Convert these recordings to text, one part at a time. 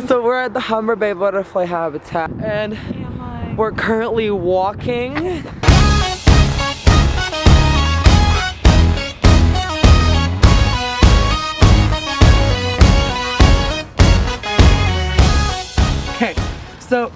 So we're at the Humber Bay Butterfly Habitat and we're currently walking. Okay, so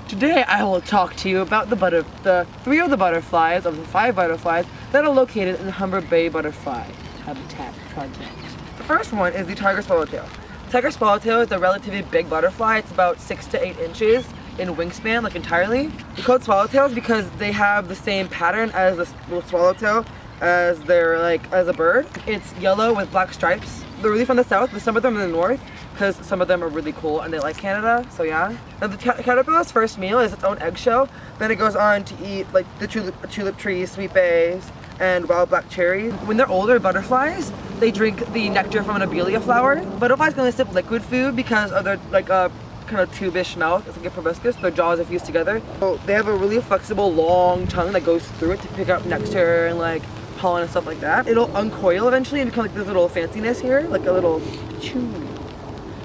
today I will talk to you about the three of the butterflies, of the 5 butterflies that are located in the Humber Bay Butterfly Habitat project. The first one is the tiger swallowtail. Tiger swallowtail is a relatively big butterfly. It's about 6 to 8 inches in wingspan, like entirely. They're called swallowtails because they have the same pattern as the little swallowtail as as a bird. It's yellow with black stripes. They're really from the south, but some of them are in the north, because some of them are really cool and they like Canada, so yeah. Now the caterpillar's first meal is its own eggshell. Then it goes on to eat like the tulip trees, sweet bays, and wild black cherries. When they're older butterflies, they drink the nectar from an abelia flower. Butterflies can only sip liquid food because of their kind of tube-ish mouth. It's like a proboscis. Their jaws are fused together. So they have a really flexible, long tongue that goes through it to pick up nectar and like pollen and stuff like that. It'll uncoil eventually and become like this little fanciness here, like a little chew.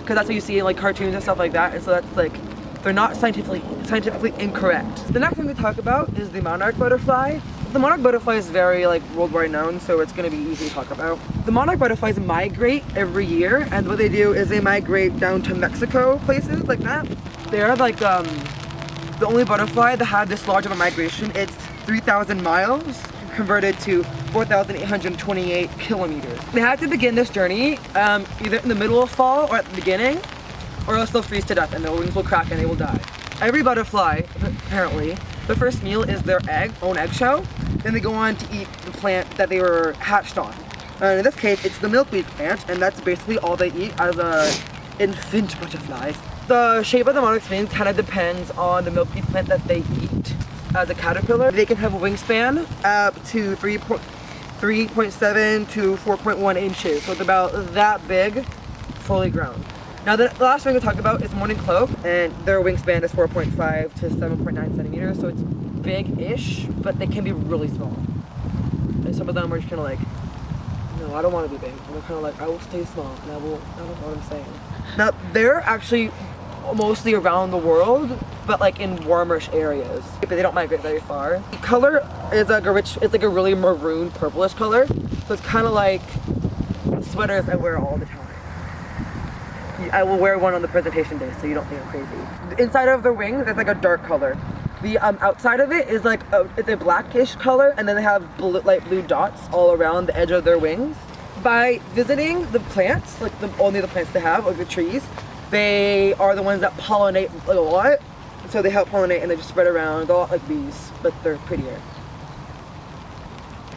Because that's what you see in like cartoons and stuff like that, and so that's like, they're not scientifically incorrect. The next thing we talk about is the monarch butterfly. The monarch butterfly is very like worldwide known, so it's going to be easy to talk about. The monarch butterflies migrate every year, and what they do is they migrate down to Mexico, places like that. They're like the only butterfly that had this large of a migration. It's 3,000 miles converted to 4,828 kilometers. They have to begin this journey either in the middle of fall or at the beginning, or else they'll freeze to death and their wings will crack and they will die. Every butterfly, apparently, the first meal is their own eggshell. Then they go on to eat the plant that they were hatched on. In this case, it's the milkweed plant, and that's basically all they eat as infant butterflies. The shape of the monarch's wings kind of depends on the milkweed plant that they eat. As a caterpillar, they can have a wingspan up to 3.7 to 4.1 inches, so it's about that big, fully grown. Now the last thing we'll talk about is morning cloak, and their wingspan is 4.5 to 7.9 centimeters, so it's big-ish, but they can be really small. And some of them are just kind of like, no, I don't want to be big. And they're kind of like, I will stay small, and I don't know what I'm saying. Now they're actually mostly around the world, but like in warmish areas. But they don't migrate very far. The color is like it's like a really maroon purplish color. So it's kind of like sweaters I wear all the time. I will wear one on the presentation day, so you don't think I'm crazy. The inside of their wings is like a dark color. The outside of it is like it's a blackish color, and then they have light blue dots all around the edge of their wings. By visiting the plants, like only the plants they have, or the trees, they are the ones that pollinate a lot. So they help pollinate and they just spread around, a lot like bees, but they're prettier.